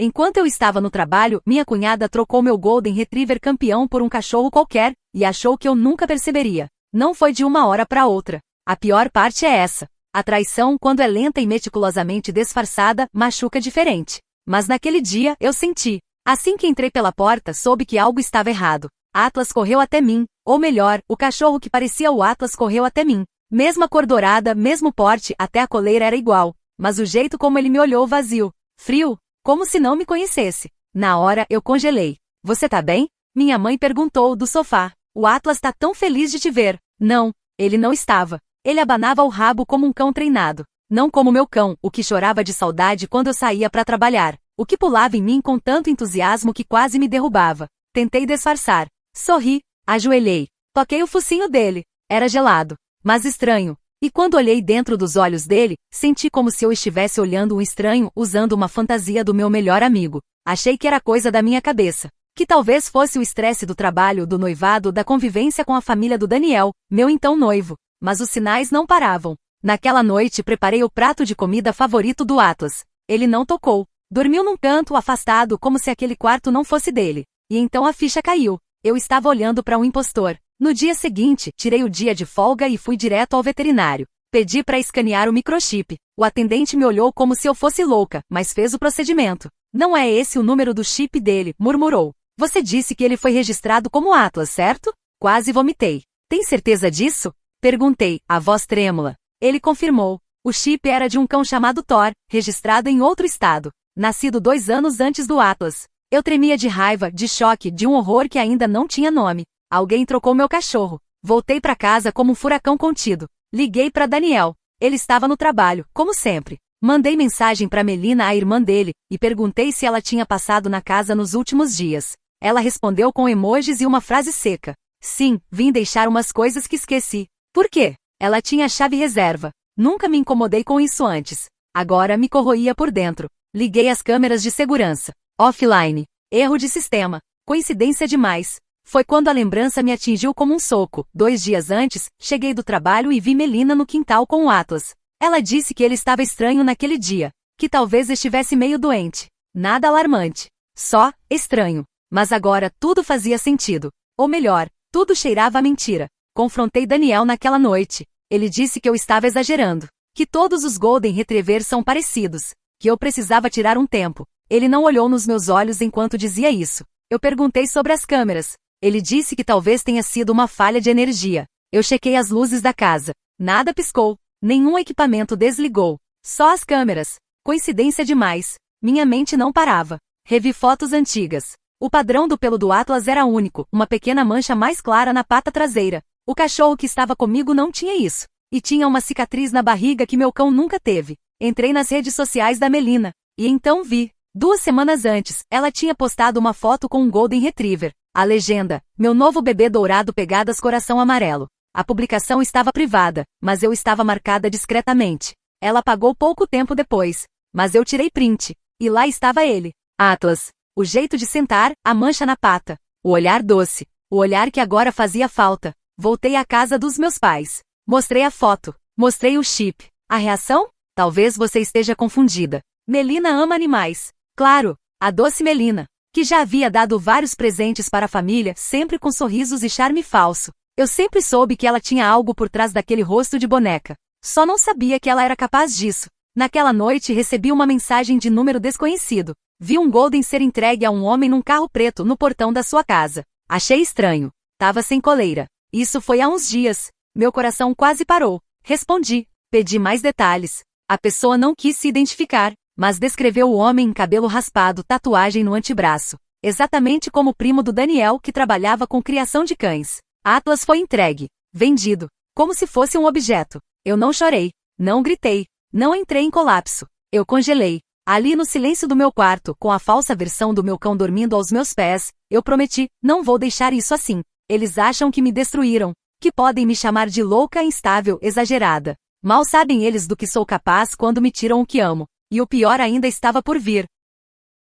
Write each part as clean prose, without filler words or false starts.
Enquanto eu estava no trabalho, minha cunhada trocou meu Golden Retriever campeão por um cachorro qualquer, e achou que eu nunca perceberia. Não foi de uma hora para outra. A pior parte é essa. A traição, quando é lenta e meticulosamente disfarçada, machuca diferente. Mas naquele dia, eu senti. Assim que entrei pela porta, soube que algo estava errado. Atlas correu até mim, ou melhor, o cachorro que parecia o Atlas correu até mim. Mesma cor dourada, mesmo porte, até a coleira era igual. Mas o jeito como ele me olhou vazio, frio, como se não me conhecesse. Na hora, eu congelei. Você tá bem? Minha mãe perguntou do sofá. O Atlas tá tão feliz de te ver. Não, ele não estava. Ele abanava o rabo como um cão treinado. Não como meu cão, o que chorava de saudade quando eu saía para trabalhar. O que pulava em mim com tanto entusiasmo que quase me derrubava. Tentei disfarçar. Sorri, ajoelhei. Toquei o focinho dele. Era gelado, mas estranho. E quando olhei dentro dos olhos dele, senti como se eu estivesse olhando um estranho usando uma fantasia do meu melhor amigo. Achei que era coisa da minha cabeça. Que talvez fosse o estresse do trabalho, do noivado, da convivência com a família do Daniel, meu então noivo. Mas os sinais não paravam. Naquela noite preparei o prato de comida favorito do Atlas. Ele não tocou. Dormiu num canto afastado como se aquele quarto não fosse dele. E então a ficha caiu. Eu estava olhando para um impostor. No dia seguinte, tirei o dia de folga e fui direto ao veterinário. Pedi para escanear o microchip. O atendente me olhou como se eu fosse louca, mas fez o procedimento. Não é esse o número do chip dele, murmurou. Você disse que ele foi registrado como Atlas, certo? Quase vomitei. Tem certeza disso? Perguntei, a voz trêmula. Ele confirmou. O chip era de um cão chamado Thor, registrado em outro estado. Nascido 2 anos antes do Atlas. Eu tremia de raiva, de choque, de um horror que ainda não tinha nome. Alguém trocou meu cachorro. Voltei para casa como um furacão contido. Liguei para Daniel. Ele estava no trabalho, como sempre. Mandei mensagem para Melina, a irmã dele, e perguntei se ela tinha passado na casa nos últimos dias. Ela respondeu com emojis e uma frase seca. Sim, vim deixar umas coisas que esqueci. Por quê? Ela tinha chave reserva. Nunca me incomodei com isso antes. Agora me corroía por dentro. Liguei as câmeras de segurança. Offline. Erro de sistema. Coincidência demais. Foi quando a lembrança me atingiu como um soco. 2 dias antes, cheguei do trabalho e vi Melina no quintal com o Atlas. Ela disse que ele estava estranho naquele dia. Que talvez estivesse meio doente. Nada alarmante. Só, estranho. Mas agora tudo fazia sentido. Ou melhor, tudo cheirava a mentira. Confrontei Daniel naquela noite. Ele disse que eu estava exagerando. Que todos os Golden Retrievers são parecidos. Que eu precisava tirar um tempo. Ele não olhou nos meus olhos enquanto dizia isso. Eu perguntei sobre as câmeras. Ele disse que talvez tenha sido uma falha de energia. Eu chequei as luzes da casa. Nada piscou. Nenhum equipamento desligou. Só as câmeras. Coincidência demais. Minha mente não parava. Revi fotos antigas. O padrão do pelo do Atlas era único, uma pequena mancha mais clara na pata traseira. O cachorro que estava comigo não tinha isso. E tinha uma cicatriz na barriga que meu cão nunca teve. Entrei nas redes sociais da Melina. E então vi. 2 semanas antes, ela tinha postado uma foto com um Golden Retriever. A legenda, meu novo bebê dourado pegadas coração amarelo. A publicação estava privada, mas eu estava marcada discretamente. Ela apagou pouco tempo depois. Mas eu tirei print. E lá estava ele. Atlas. O jeito de sentar, a mancha na pata. O olhar doce. O olhar que agora fazia falta. Voltei à casa dos meus pais. Mostrei a foto. Mostrei o chip. A reação? Talvez você esteja confundida. Melina ama animais. Claro, a doce Melina, que já havia dado vários presentes para a família, sempre com sorrisos e charme falso. Eu sempre soube que ela tinha algo por trás daquele rosto de boneca. Só não sabia que ela era capaz disso. Naquela noite recebi uma mensagem de número desconhecido. Vi um Golden ser entregue a um homem num carro preto no portão da sua casa. Achei estranho. Tava sem coleira. Isso foi há uns dias. Meu coração quase parou. Respondi. Pedi mais detalhes. A pessoa não quis se identificar, mas descreveu o homem em cabelo raspado, tatuagem no antebraço. Exatamente como o primo do Daniel que trabalhava com criação de cães. Atlas foi entregue. Vendido. Como se fosse um objeto. Eu não chorei. Não gritei. Não entrei em colapso. Eu congelei. Ali no silêncio do meu quarto, com a falsa versão do meu cão dormindo aos meus pés, eu prometi, não vou deixar isso assim. Eles acham que me destruíram, que podem me chamar de louca, instável, exagerada. Mal sabem eles do que sou capaz quando me tiram o que amo. E o pior ainda estava por vir.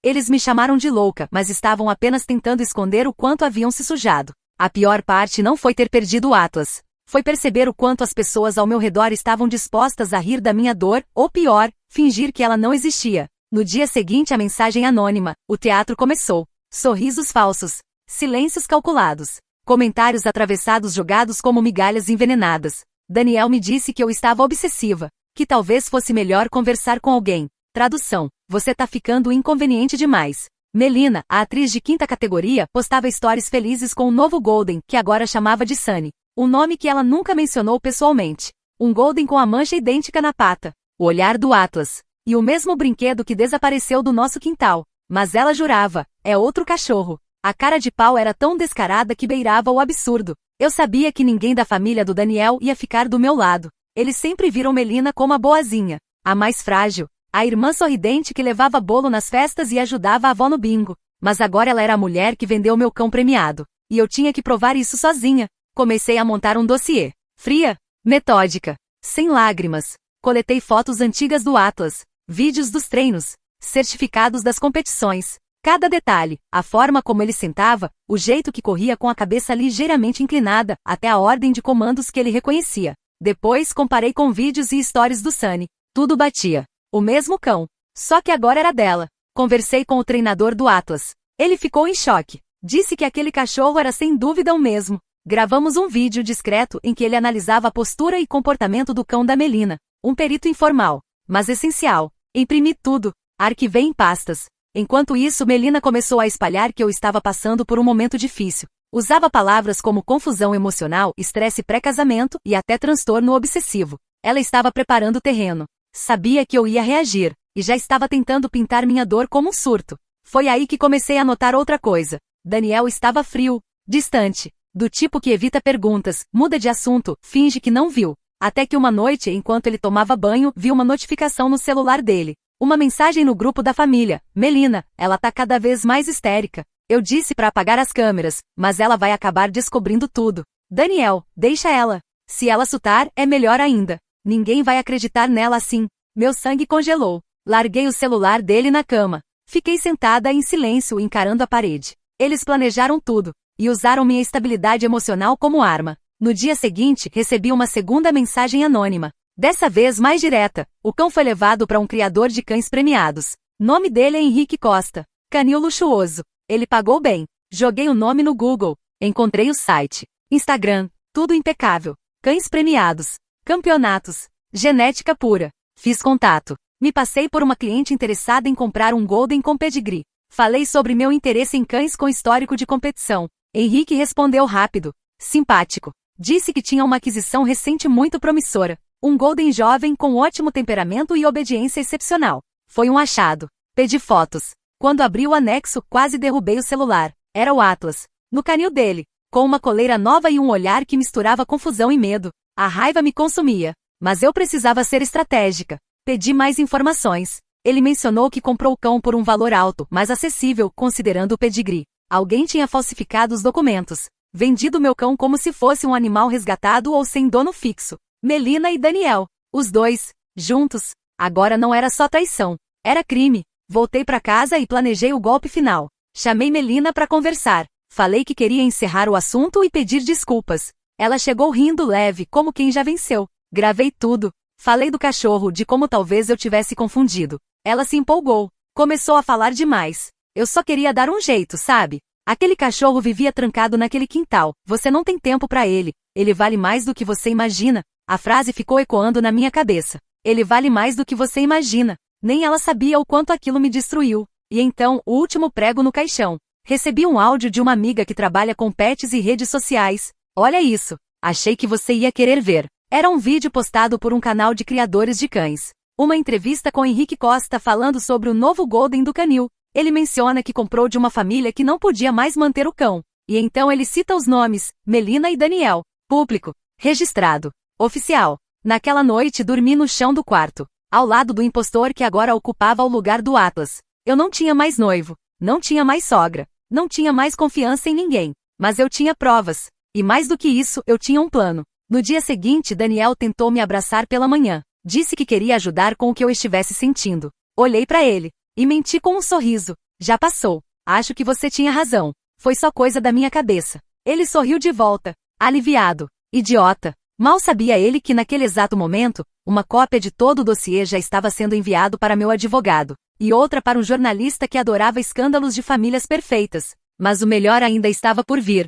Eles me chamaram de louca, mas estavam apenas tentando esconder o quanto haviam se sujado. A pior parte não foi ter perdido o Atlas. Foi perceber o quanto as pessoas ao meu redor estavam dispostas a rir da minha dor, ou pior, fingir que ela não existia. No dia seguinte, a mensagem anônima. O teatro começou. Sorrisos falsos. Silêncios calculados. Comentários atravessados jogados como migalhas envenenadas. Daniel me disse que eu estava obsessiva. Que talvez fosse melhor conversar com alguém. Tradução. Você tá ficando inconveniente demais. Melina, a atriz de quinta categoria, postava stories felizes com o novo Golden, que agora chamava de Sunny. Um nome que ela nunca mencionou pessoalmente. Um Golden com a mancha idêntica na pata. O olhar do Atlas. E o mesmo brinquedo que desapareceu do nosso quintal. Mas ela jurava, é outro cachorro. A cara de pau era tão descarada que beirava o absurdo. Eu sabia que ninguém da família do Daniel ia ficar do meu lado. Eles sempre viram Melina como a boazinha, a mais frágil, a irmã sorridente que levava bolo nas festas e ajudava a avó no bingo. Mas agora ela era a mulher que vendeu meu cão premiado. E eu tinha que provar isso sozinha. Comecei a montar um dossiê. Fria, metódica, sem lágrimas. Coletei fotos antigas do Atlas. Vídeos dos treinos, certificados das competições. Cada detalhe, a forma como ele sentava, o jeito que corria com a cabeça ligeiramente inclinada, até a ordem de comandos que ele reconhecia. Depois comparei com vídeos e stories do Sunny. Tudo batia. O mesmo cão. Só que agora era dela. Conversei com o treinador do Atlas. Ele ficou em choque. Disse que aquele cachorro era sem dúvida o mesmo. Gravamos um vídeo discreto em que ele analisava a postura e comportamento do cão da Melina. Um perito informal, mas essencial. Imprimi tudo, arquivei em pastas. Enquanto isso, Melina começou a espalhar que eu estava passando por um momento difícil. Usava palavras como confusão emocional, estresse pré-casamento e até transtorno obsessivo. Ela estava preparando o terreno. Sabia que eu ia reagir, e já estava tentando pintar minha dor como um surto. Foi aí que comecei a notar outra coisa. Daniel estava frio, distante, do tipo que evita perguntas, muda de assunto, finge que não viu. Até que uma noite, enquanto ele tomava banho, vi uma notificação no celular dele. Uma mensagem no grupo da família. Melina, ela tá cada vez mais histérica. Eu disse pra apagar as câmeras, mas ela vai acabar descobrindo tudo. Daniel, deixa ela. Se ela surtar, é melhor ainda. Ninguém vai acreditar nela assim. Meu sangue congelou. Larguei o celular dele na cama. Fiquei sentada em silêncio encarando a parede. Eles planejaram tudo e usaram minha estabilidade emocional como arma. No dia seguinte, recebi uma segunda mensagem anônima. Dessa vez mais direta. O cão foi levado para um criador de cães premiados. Nome dele é Henrique Costa. Canil luxuoso. Ele pagou bem. Joguei o nome no Google. Encontrei o site. Instagram. Tudo impecável. Cães premiados. Campeonatos. Genética pura. Fiz contato. Me passei por uma cliente interessada em comprar um Golden com pedigree. Falei sobre meu interesse em cães com histórico de competição. Henrique respondeu rápido. Simpático. Disse que tinha uma aquisição recente muito promissora. Um Golden jovem com ótimo temperamento e obediência excepcional. Foi um achado. Pedi fotos. Quando abri o anexo, quase derrubei o celular. Era o Atlas. No canil dele. Com uma coleira nova e um olhar que misturava confusão e medo. A raiva me consumia. Mas eu precisava ser estratégica. Pedi mais informações. Ele mencionou que comprou o cão por um valor alto, mas acessível, considerando o pedigree. Alguém tinha falsificado os documentos. Vendido meu cão como se fosse um animal resgatado ou sem dono fixo. Melina e Daniel. Os dois, juntos. Agora não era só traição. Era crime. Voltei para casa e planejei o golpe final. Chamei Melina para conversar. Falei que queria encerrar o assunto e pedir desculpas. Ela chegou rindo leve, como quem já venceu. Gravei tudo. Falei do cachorro, de como talvez eu tivesse confundido. Ela se empolgou. Começou a falar demais. Eu só queria dar um jeito, sabe? Aquele cachorro vivia trancado naquele quintal. Você não tem tempo para ele. Ele vale mais do que você imagina. A frase ficou ecoando na minha cabeça. Ele vale mais do que você imagina. Nem ela sabia o quanto aquilo me destruiu. E então, o último prego no caixão. Recebi um áudio de uma amiga que trabalha com pets e redes sociais. Olha isso. Achei que você ia querer ver. Era um vídeo postado por um canal de criadores de cães. Uma entrevista com Henrique Costa falando sobre o novo Golden do canil. Ele menciona que comprou de uma família que não podia mais manter o cão. E então ele cita os nomes, Melina e Daniel. Público. Registrado. Oficial. Naquela noite dormi no chão do quarto. Ao lado do impostor que agora ocupava o lugar do Atlas. Eu não tinha mais noivo. Não tinha mais sogra. Não tinha mais confiança em ninguém. Mas eu tinha provas. E mais do que isso, eu tinha um plano. No dia seguinte, Daniel tentou me abraçar pela manhã. Disse que queria ajudar com o que eu estivesse sentindo. Olhei para ele. E menti com um sorriso. Já passou. Acho que você tinha razão. Foi só coisa da minha cabeça. Ele sorriu de volta. Aliviado. Idiota. Mal sabia ele que naquele exato momento, uma cópia de todo o dossiê já estava sendo enviado para meu advogado. e outra para um jornalista que adorava escândalos de famílias perfeitas. Mas o melhor ainda estava por vir.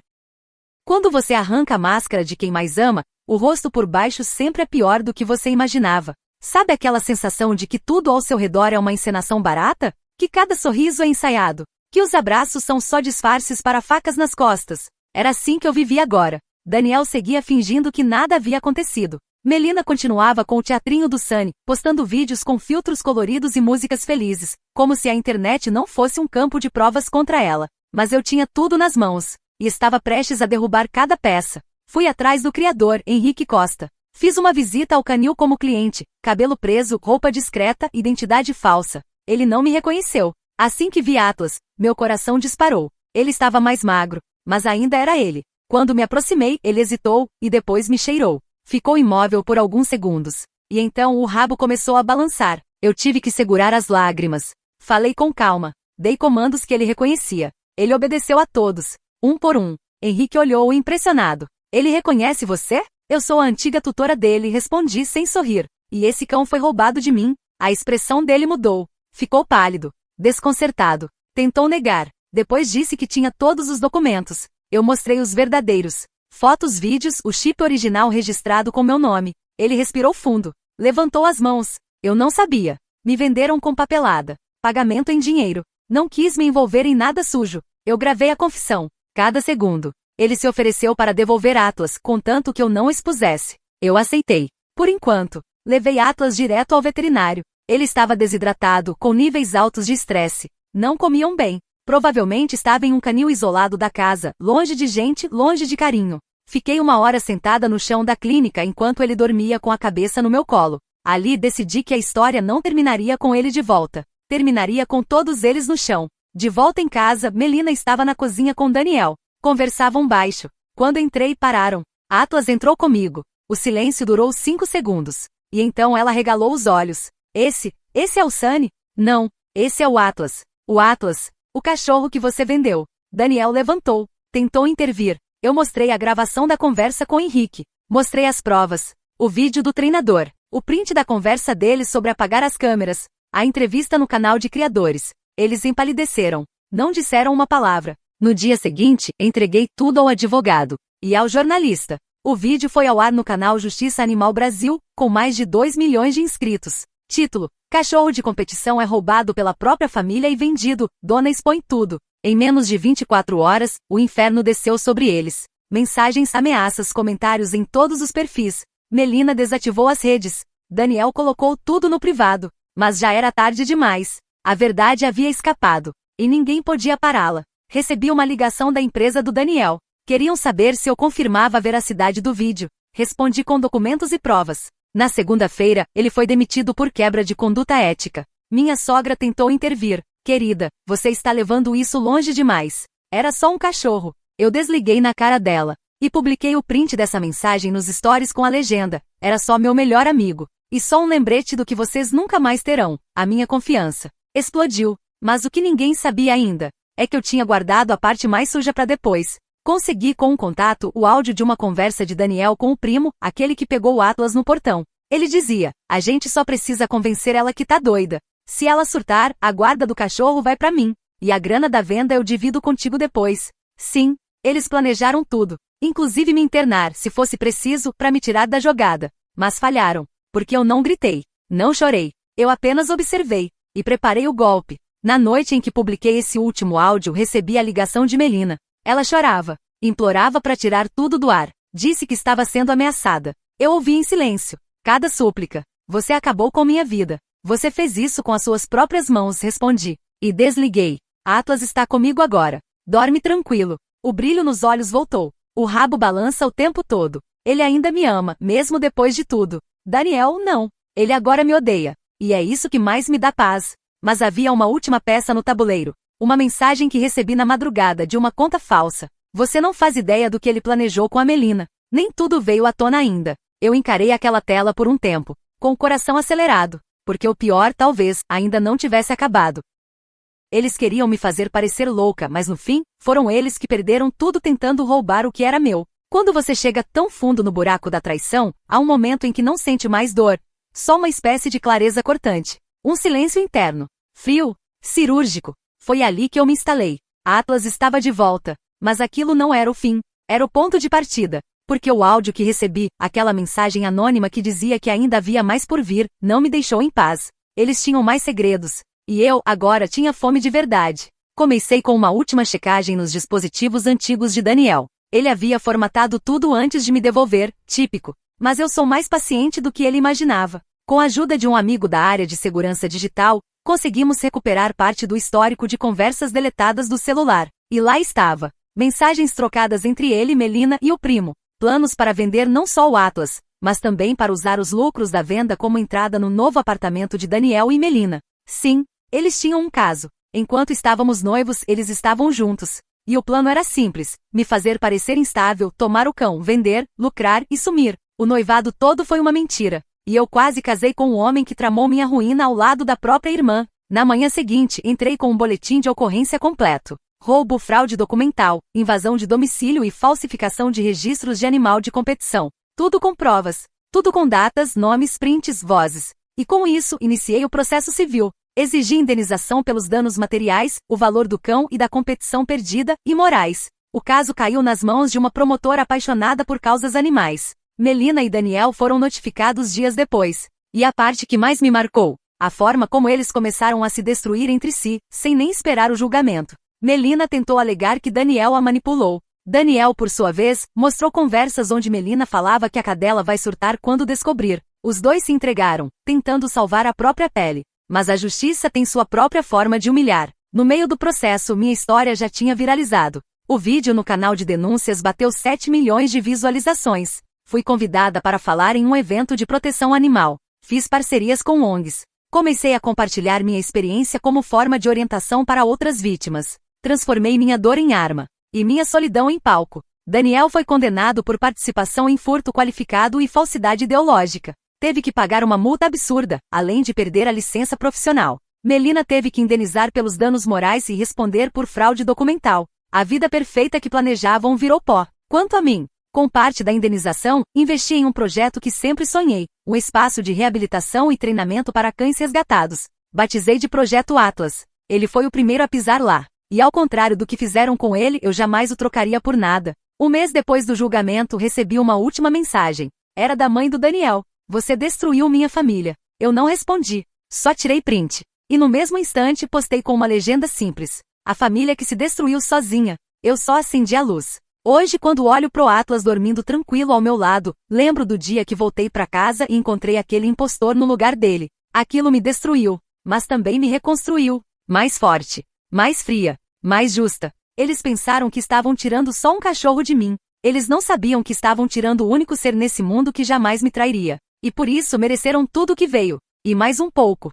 Quando você arranca a máscara de quem mais ama, o rosto por baixo sempre é pior do que você imaginava. Sabe aquela sensação de que tudo ao seu redor é uma encenação barata? Que cada sorriso é ensaiado? Que os abraços são só disfarces para facas nas costas? Era assim que eu vivia agora. Daniel seguia fingindo que nada havia acontecido. Melina continuava com o teatrinho do Sunny, postando vídeos com filtros coloridos e músicas felizes, como se a internet não fosse um campo de provas contra ela. Mas eu tinha tudo nas mãos, e estava prestes a derrubar cada peça. Fui atrás do criador, Henrique Costa. Fiz uma visita ao canil como cliente, cabelo preso, roupa discreta, identidade falsa. Ele não me reconheceu. Assim que vi Atlas, meu coração disparou. Ele estava mais magro, mas ainda era ele. Quando me aproximei, ele hesitou, e depois me cheirou. Ficou imóvel por alguns segundos. E então o rabo começou a balançar. Eu tive que segurar as lágrimas. Falei com calma. Dei comandos que ele reconhecia. Ele obedeceu a todos, um por um. Henrique olhou impressionado. Ele reconhece você? Eu sou a antiga tutora dele, respondi sem sorrir. E esse cão foi roubado de mim. A expressão dele mudou. Ficou pálido, desconcertado. Tentou negar. Depois disse que tinha todos os documentos. Eu mostrei os verdadeiros. Fotos, vídeos, o chip original registrado com meu nome. Ele respirou fundo. Levantou as mãos. Eu não sabia. Me venderam com papelada. Pagamento em dinheiro. Não quis me envolver em nada sujo. Eu gravei a confissão. Cada segundo. Ele se ofereceu para devolver Atlas, contanto que eu não expusesse. Eu aceitei. Por enquanto. Levei Atlas direto ao veterinário. Ele estava desidratado, com níveis altos de estresse. Não comiam bem. Provavelmente estava em um canil isolado da casa, longe de gente, longe de carinho. Fiquei 1 hora sentada no chão da clínica enquanto ele dormia com a cabeça no meu colo. Ali decidi que a história não terminaria com ele de volta. Terminaria com todos eles no chão. De volta em casa, Melina estava na cozinha com Daniel. Conversavam baixo. Quando entrei, pararam. Atlas entrou comigo. O silêncio durou 5 segundos. E então ela regalou os olhos. Esse é o Sunny? Não, esse é o Atlas. O Atlas, o cachorro que você vendeu. Daniel levantou. Tentou intervir. Eu mostrei a gravação da conversa com Henrique. Mostrei as provas. O vídeo do treinador. O print da conversa deles sobre apagar as câmeras. A entrevista no canal de criadores. Eles empalideceram. Não disseram uma palavra. No dia seguinte, entreguei tudo ao advogado. E ao jornalista. O vídeo foi ao ar no canal Justiça Animal Brasil, com mais de 2 milhões de inscritos. Título: Cachorro de competição é roubado pela própria família e vendido, dona expõe tudo. Em menos de 24 horas, o inferno desceu sobre eles. Mensagens, ameaças, comentários em todos os perfis. Melina desativou as redes. Daniel colocou tudo no privado. Mas já era tarde demais. A verdade havia escapado. E ninguém podia pará-la. Recebi uma ligação da empresa do Daniel. Queriam saber se eu confirmava a veracidade do vídeo. Respondi com documentos e provas. Na segunda-feira, ele foi demitido por quebra de conduta ética. Minha sogra tentou intervir. Querida, você está levando isso longe demais. Era só um cachorro. Eu desliguei na cara dela. E publiquei o print dessa mensagem nos stories com a legenda. Era só meu melhor amigo. E só um lembrete do que vocês nunca mais terão. A minha confiança. Explodiu. Mas o que ninguém sabia ainda é que eu tinha guardado a parte mais suja para depois. Consegui com um contato o áudio de uma conversa de Daniel com o primo, aquele que pegou o Atlas no portão. Ele dizia: a gente só precisa convencer ela que tá doida. Se ela surtar, a guarda do cachorro vai pra mim. E a grana da venda eu divido contigo depois. Sim, eles planejaram tudo. Inclusive me internar, se fosse preciso, pra me tirar da jogada. Mas falharam. Porque eu não gritei. Não chorei. Eu apenas observei. E preparei o golpe. Na noite em que publiquei esse último áudio, recebi a ligação de Melina. Ela chorava. Implorava para tirar tudo do ar. Disse que estava sendo ameaçada. Eu ouvi em silêncio. Cada súplica. Você acabou com minha vida. Você fez isso com as suas próprias mãos, respondi. E desliguei. Atlas está comigo agora. Dorme tranquilo. O brilho nos olhos voltou. O rabo balança o tempo todo. Ele ainda me ama, mesmo depois de tudo. Daniel, não. Ele agora me odeia. E é isso que mais me dá paz. Mas havia uma última peça no tabuleiro. Uma mensagem que recebi na madrugada de uma conta falsa. Você não faz ideia do que ele planejou com a Melina. Nem tudo veio à tona ainda. Eu encarei aquela tela por um tempo, com o coração acelerado, porque o pior talvez ainda não tivesse acabado. Eles queriam me fazer parecer louca, mas no fim, foram eles que perderam tudo tentando roubar o que era meu. Quando você chega tão fundo no buraco da traição, há um momento em que não sente mais dor, só uma espécie de clareza cortante. Um silêncio interno. Frio, cirúrgico. Foi ali que eu me instalei. Atlas estava de volta. Mas aquilo não era o fim. Era o ponto de partida. Porque o áudio que recebi, aquela mensagem anônima que dizia que ainda havia mais por vir, não me deixou em paz. Eles tinham mais segredos. E eu, agora, tinha fome de verdade. Comecei com uma última checagem nos dispositivos antigos de Daniel. Ele havia formatado tudo antes de me devolver, típico. Mas eu sou mais paciente do que ele imaginava. Com a ajuda de um amigo da área de segurança digital, conseguimos recuperar parte do histórico de conversas deletadas do celular. E lá estava. Mensagens trocadas entre ele, Melina e o primo. Planos para vender não só o Atlas, mas também para usar os lucros da venda como entrada no novo apartamento de Daniel e Melina. Sim, eles tinham um caso. Enquanto estávamos noivos, eles estavam juntos. E o plano era simples: me fazer parecer instável, tomar o cão, vender, lucrar e sumir. O noivado todo foi uma mentira. E eu quase casei com um homem que tramou minha ruína ao lado da própria irmã. Na manhã seguinte, entrei com um boletim de ocorrência completo. Roubo, fraude documental, invasão de domicílio e falsificação de registros de animal de competição. Tudo com provas. Tudo com datas, nomes, prints, vozes. E com isso, iniciei o processo civil. Exigi indenização pelos danos materiais, o valor do cão e da competição perdida, e morais. O caso caiu nas mãos de uma promotora apaixonada por causas animais. Melina e Daniel foram notificados dias depois. E a parte que mais me marcou: a forma como eles começaram a se destruir entre si, sem nem esperar o julgamento. Melina tentou alegar que Daniel a manipulou. Daniel, por sua vez, mostrou conversas onde Melina falava que a cadela vai surtar quando descobrir. Os dois se entregaram, tentando salvar a própria pele. Mas a justiça tem sua própria forma de humilhar. No meio do processo, minha história já tinha viralizado. O vídeo no canal de denúncias bateu 7 milhões de visualizações. Fui convidada para falar em um evento de proteção animal. Fiz parcerias com ONGs. Comecei a compartilhar minha experiência como forma de orientação para outras vítimas. Transformei minha dor em arma. E minha solidão em palco. Daniel foi condenado por participação em furto qualificado e falsidade ideológica. Teve que pagar uma multa absurda, além de perder a licença profissional. Melina teve que indenizar pelos danos morais e responder por fraude documental. A vida perfeita que planejavam virou pó. Quanto a mim, com parte da indenização, investi em um projeto que sempre sonhei, um espaço de reabilitação e treinamento para cães resgatados. Batizei de Projeto Atlas. Ele foi o primeiro a pisar lá. E ao contrário do que fizeram com ele, eu jamais o trocaria por nada. Um mês depois do julgamento, recebi uma última mensagem. Era da mãe do Daniel. Você destruiu minha família. Eu não respondi. Só tirei print. E no mesmo instante postei com uma legenda simples: a família que se destruiu sozinha. Eu só acendi a luz. Hoje, quando olho pro Atlas dormindo tranquilo ao meu lado, lembro do dia que voltei para casa e encontrei aquele impostor no lugar dele. Aquilo me destruiu, mas também me reconstruiu. Mais forte. Mais fria. Mais justa. Eles pensaram que estavam tirando só um cachorro de mim. Eles não sabiam que estavam tirando o único ser nesse mundo que jamais me trairia. E por isso mereceram tudo o que veio. E mais um pouco.